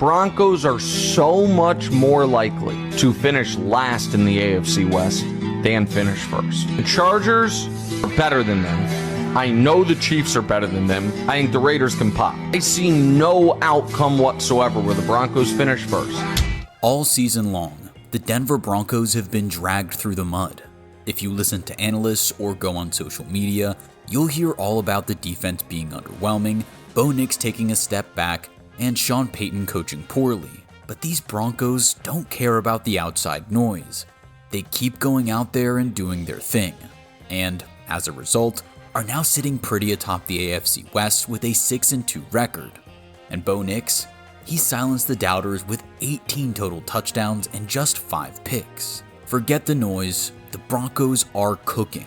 Broncos are so much more likely to finish last in the AFC West than finish first. The Chargers are better than them. I know the Chiefs are better than them. I think the Raiders can pop. I see no outcome whatsoever where the Broncos finish first. All season long, the Denver Broncos have been dragged through the mud. If you listen to analysts or go on social media, you'll hear all about the defense being underwhelming, Bo Nix taking a step back, and Sean Payton coaching poorly. But these Broncos don't care about the outside noise. They keep going out there and doing their thing. And, as a result, are now sitting pretty atop the AFC West with a 6-2 record. And Bo Nix, he silenced the doubters with 18 total touchdowns and just 5 picks. Forget the noise, the Broncos are cooking.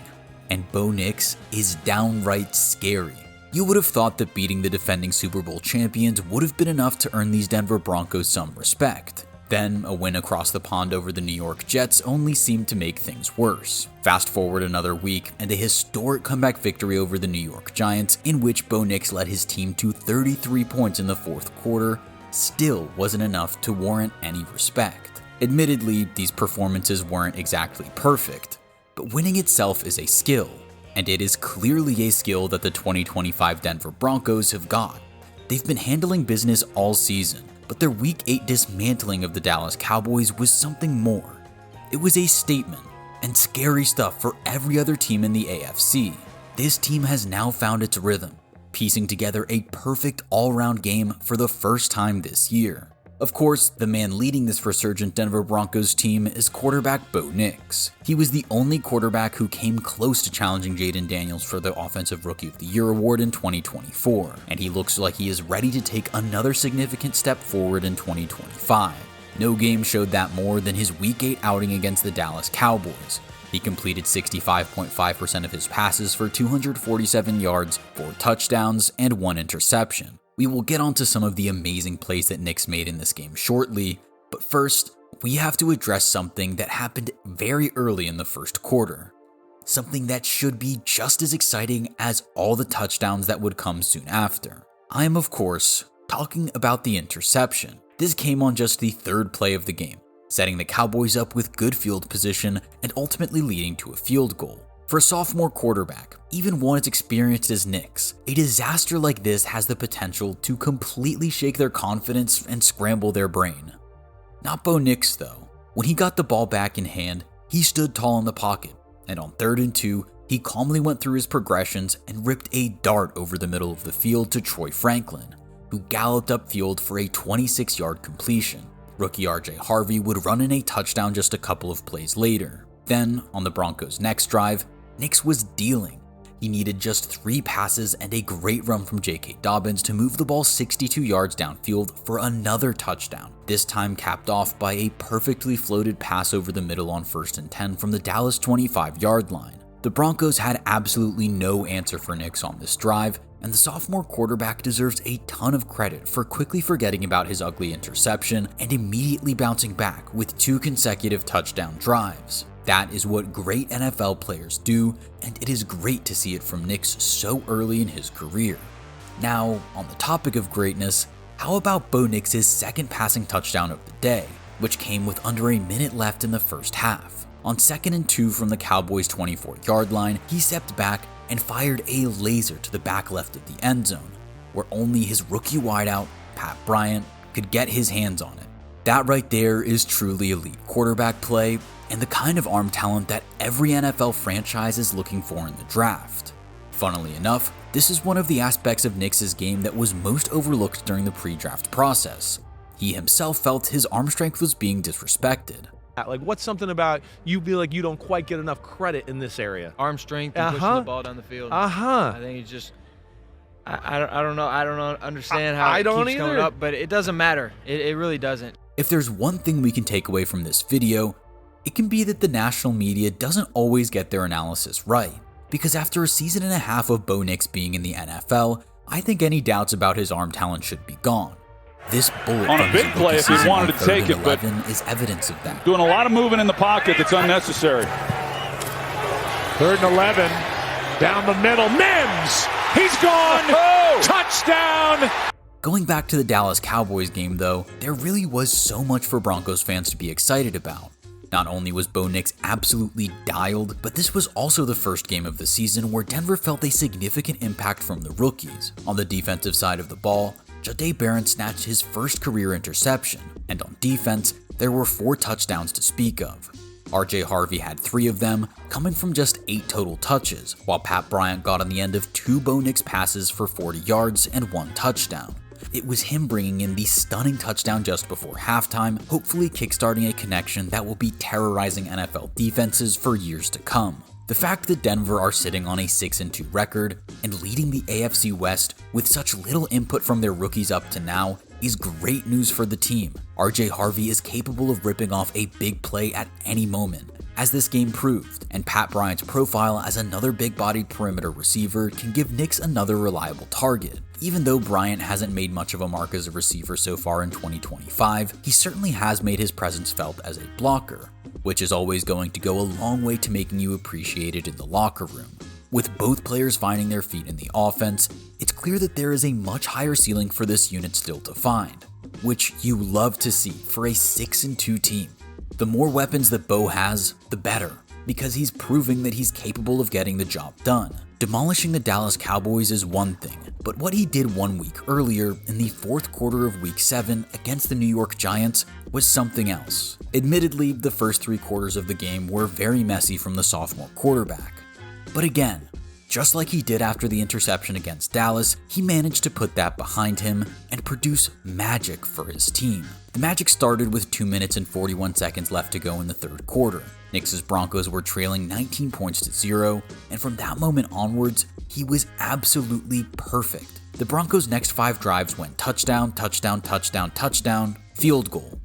And Bo Nix is downright scary. You would have thought that beating the defending Super Bowl champions would have been enough to earn these Denver Broncos some respect. Then, a win across the pond over the New York Jets only seemed to make things worse. Fast forward another week, and a historic comeback victory over the New York Giants, in which Bo Nix led his team to 33 points in the fourth quarter, still wasn't enough to warrant any respect. Admittedly, these performances weren't exactly perfect, but winning itself is a skill, and it is clearly a skill that the 2025 Denver Broncos have got. They've been handling business all season, but their Week 8 dismantling of the Dallas Cowboys was something more. It was a statement, and scary stuff for every other team in the AFC. This team has now found its rhythm, piecing together a perfect all-round game for the first time this year. Of course, the man leading this resurgent Denver Broncos team is quarterback Bo Nix. He was the only quarterback who came close to challenging Jayden Daniels for the Offensive Rookie of the Year award in 2024, and he looks like he is ready to take another significant step forward in 2025. No game showed that more than his Week 8 outing against the Dallas Cowboys. He completed 65.5% of his passes for 247 yards, 4 touchdowns, and 1 interception. We will get onto some of the amazing plays that Nix made in this game shortly, but first, we have to address something that happened very early in the first quarter. Something that should be just as exciting as all the touchdowns that would come soon after. I am, of course, talking about the interception. This came on just the 3rd play of the game, setting the Cowboys up with good field position and ultimately leading to a field goal. For a sophomore quarterback, even one as experienced as Nix, a disaster like this has the potential to completely shake their confidence and scramble their brain. Not Bo Nix though. When he got the ball back in hand, he stood tall in the pocket, and on 3rd and 2, he calmly went through his progressions and ripped a dart over the middle of the field to Troy Franklin, who galloped upfield for a 26-yard completion. Rookie RJ Harvey would run in a touchdown just a couple of plays later. Then, on the Broncos' next drive, Nix was dealing. He needed just 3 passes and a great run from J.K. Dobbins to move the ball 62 yards downfield for another touchdown, this time capped off by a perfectly floated pass over the middle on 1st and 10 from the Dallas 25-yard line. The Broncos had absolutely no answer for Nix on this drive, and the sophomore quarterback deserves a ton of credit for quickly forgetting about his ugly interception and immediately bouncing back with 2 consecutive touchdown drives. That is what great NFL players do, and it is great to see it from Nix so early in his career. Now, on the topic of greatness, how about Bo Nix's 2nd passing touchdown of the day, which came with under a minute left in the first half. On 2nd and 2 from the Cowboys' 24-yard line, he stepped back and fired a laser to the back left of the end zone, where only his rookie wideout, Pat Bryant, could get his hands on it. That right there is truly elite quarterback play, and the kind of arm talent that every NFL franchise is looking for in the draft. Funnily enough, this is one of the aspects of Nix's game that was most overlooked during the pre-draft process. He himself felt his arm strength was being disrespected. Like, what's something about you feel like you don't quite get enough credit in this area? Arm strength and pushing the ball down the field. I think it's just, I don't know. I don't understand how it keeps coming up, but it doesn't matter. It really doesn't. If there's one thing we can take away from this video, it can be that the national media doesn't always get their analysis right. Because after a season and a half of Bo Nix being in the NFL, I think any doubts about his arm talent should be gone. This bullet on a big play if he wanted to take it, but is evidence of that. Doing a lot of moving in the pocket that's unnecessary. 3rd and 11, down the middle, Mims, he's gone, touchdown! Going back to the Dallas Cowboys game though, there really was so much for Broncos fans to be excited about. Not only was Bo Nix absolutely dialed, but this was also the first game of the season where Denver felt a significant impact from the rookies. On the defensive side of the ball, Jahdae Barron snatched his first career interception, and on defense, there were 4 touchdowns to speak of. RJ Harvey had 3 of them, coming from just 8 total touches, while Pat Bryant got on the end of 2 Bo Nix passes for 40 yards and 1 touchdown. It was him bringing in the stunning touchdown just before halftime, hopefully kickstarting a connection that will be terrorizing NFL defenses for years to come. The fact that Denver are sitting on a 6-2 record and leading the AFC West with such little input from their rookies up to now is great news for the team. RJ Harvey is capable of ripping off a big play at any moment, as this game proved, and Pat Bryant's profile as another big-bodied perimeter receiver can give Nix another reliable target. Even though Bryant hasn't made much of a mark as a receiver so far in 2025, he certainly has made his presence felt as a blocker, which is always going to go a long way to making you appreciated in the locker room. With both players finding their feet in the offense, it's clear that there is a much higher ceiling for this unit still to find, which you love to see for a 6-2 team. The more weapons that Bo has, the better, because he's proving that he's capable of getting the job done. Demolishing the Dallas Cowboys is one thing, but what he did 1 week earlier in the 4th quarter of Week 7 against the New York Giants was something else. Admittedly, the first 3 quarters of the game were very messy from the sophomore quarterback. But again, just like he did after the interception against Dallas, he managed to put that behind him and produce magic for his team. The magic started with 2 minutes and 41 seconds left to go in the 3rd quarter. Nix's Broncos were trailing 19 points to 0, and from that moment onwards, he was absolutely perfect. The Broncos' next 5 drives went touchdown, touchdown, touchdown, touchdown, field goal.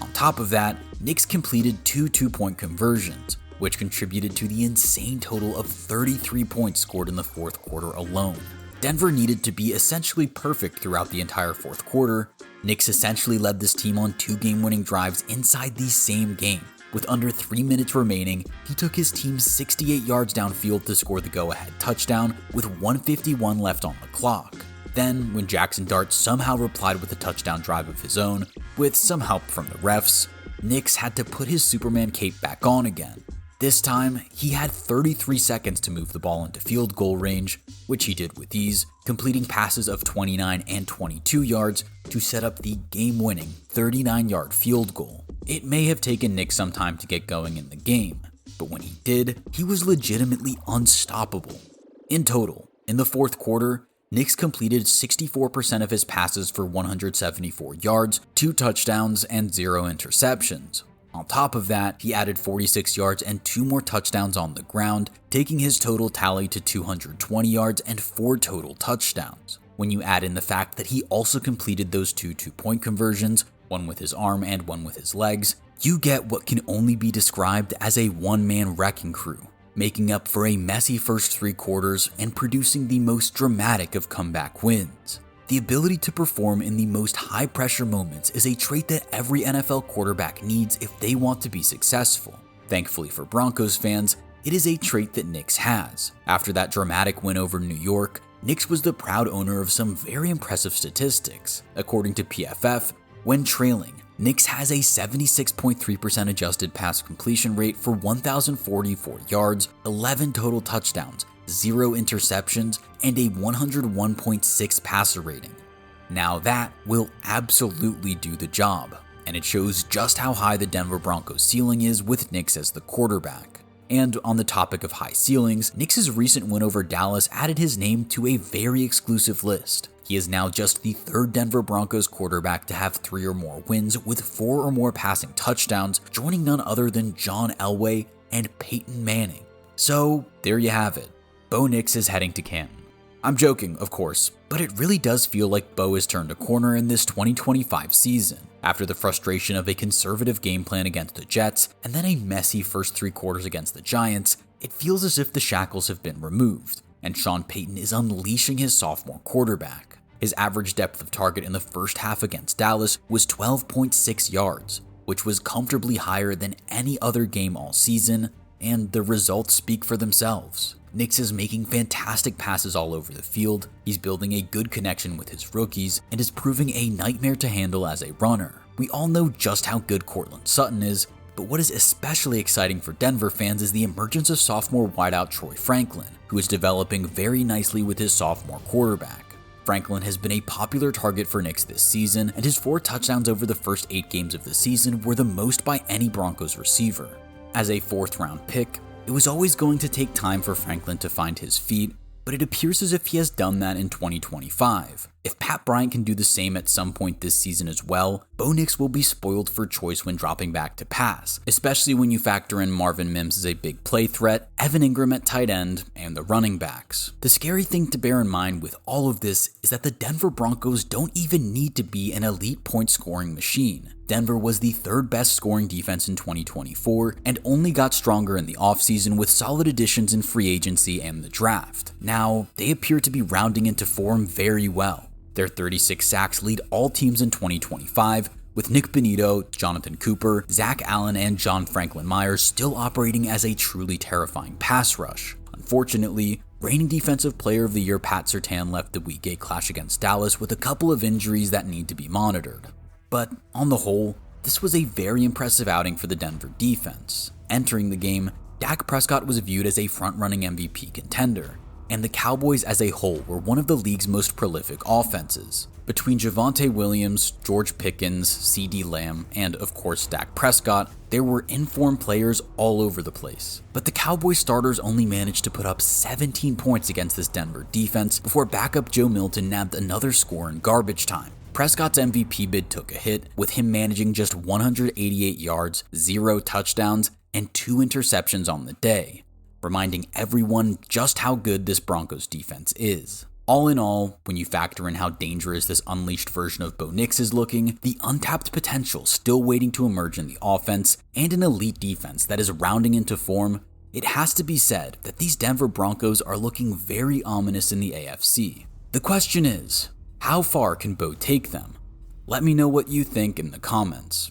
On top of that, Nix completed 2 two-point conversions, which contributed to the insane total of 33 points scored in the 4th quarter alone. Denver needed to be essentially perfect throughout the entire 4th quarter. Nix essentially led this team on 2 game-winning drives inside the same game. With under 3 minutes remaining, he took his team 68 yards downfield to score the go-ahead touchdown with 1:51 left on the clock. Then, when Jackson Dart somehow replied with a touchdown drive of his own, with some help from the refs, Nix had to put his Superman cape back on again. This time, he had 33 seconds to move the ball into field goal range, which he did with ease, completing passes of 29 and 22 yards to set up the game-winning 39-yard field goal. It may have taken Nix some time to get going in the game, but when he did, he was legitimately unstoppable. In total, in the 4th quarter, Nix completed 64% of his passes for 174 yards, 2 touchdowns, and 0 interceptions. On top of that, he added 46 yards and 2 more touchdowns on the ground, taking his total tally to 220 yards and 4 total touchdowns. When you add in the fact that he also completed those 2 two-point conversions, one with his arm and one with his legs, you get what can only be described as a one-man wrecking crew, making up for a messy first 3 quarters and producing the most dramatic of comeback wins. The ability to perform in the most high-pressure moments is a trait that every NFL quarterback needs if they want to be successful. Thankfully for Broncos fans, it is a trait that Nix has. After that dramatic win over New York, Nix was the proud owner of some very impressive statistics. According to PFF, when trailing, Nix has a 76.3% adjusted pass completion rate for 1,044 yards, 11 total touchdowns, 0 interceptions, and a 101.6 passer rating. Now that will absolutely do the job, and it shows just how high the Denver Broncos ceiling is with Nix as the quarterback. And on the topic of high ceilings, Nix's recent win over Dallas added his name to a very exclusive list. He is now just the 3rd Denver Broncos quarterback to have 3 or more wins with 4 or more passing touchdowns, joining none other than John Elway and Peyton Manning. So there you have it. Bo Nix is heading to Canton. I'm joking, of course, but it really does feel like Bo has turned a corner in this 2025 season. After the frustration of a conservative game plan against the Jets and then a messy first 3 quarters against the Giants, it feels as if the shackles have been removed, and Sean Payton is unleashing his sophomore quarterback. His average depth of target in the first half against Dallas was 12.6 yards, which was comfortably higher than any other game all season, and the results speak for themselves. Nix is making fantastic passes all over the field, he's building a good connection with his rookies, and is proving a nightmare to handle as a runner. We all know just how good Courtland Sutton is, but what is especially exciting for Denver fans is the emergence of sophomore wideout Troy Franklin, who is developing very nicely with his sophomore quarterback. Franklin has been a popular target for Nix this season, and his 4 touchdowns over the first 8 games of the season were the most by any Broncos receiver. As a 4th-round pick, it was always going to take time for Franklin to find his feet, but it appears as if he has done that in 2025. If Pat Bryant can do the same at some point this season as well, Bo Nix will be spoiled for choice when dropping back to pass, especially when you factor in Marvin Mims as a big play threat, Evan Ingram at tight end, and the running backs. The scary thing to bear in mind with all of this is that the Denver Broncos don't even need to be an elite point scoring machine. Denver was the 3rd best scoring defense in 2024 and only got stronger in the offseason with solid additions in free agency and the draft. Now, they appear to be rounding into form very well. Their 36 sacks lead all teams in 2025, with Nick Bonito, Jonathan Cooper, Zach Allen, and John Franklin Myers still operating as a truly terrifying pass rush. Unfortunately, reigning Defensive Player of the Year Pat Surtain left the Week 8 clash against Dallas with a couple of injuries that need to be monitored. But on the whole, this was a very impressive outing for the Denver defense. Entering the game, Dak Prescott was viewed as a front-running MVP contender, and the Cowboys as a whole were one of the league's most prolific offenses. Between Javonte Williams, George Pickens, CeeDee Lamb, and of course Dak Prescott, there were informed players all over the place. But the Cowboys starters only managed to put up 17 points against this Denver defense before backup Joe Milton nabbed another score in garbage time. Prescott's MVP bid took a hit, with him managing just 188 yards, 0 touchdowns, and 2 interceptions on the day, reminding everyone just how good this Broncos defense is. All in all, when you factor in how dangerous this unleashed version of Bo Nix is looking, the untapped potential still waiting to emerge in the offense, and an elite defense that is rounding into form, it has to be said that these Denver Broncos are looking very ominous in the AFC. The question is, how far can Bo take them? Let me know what you think in the comments.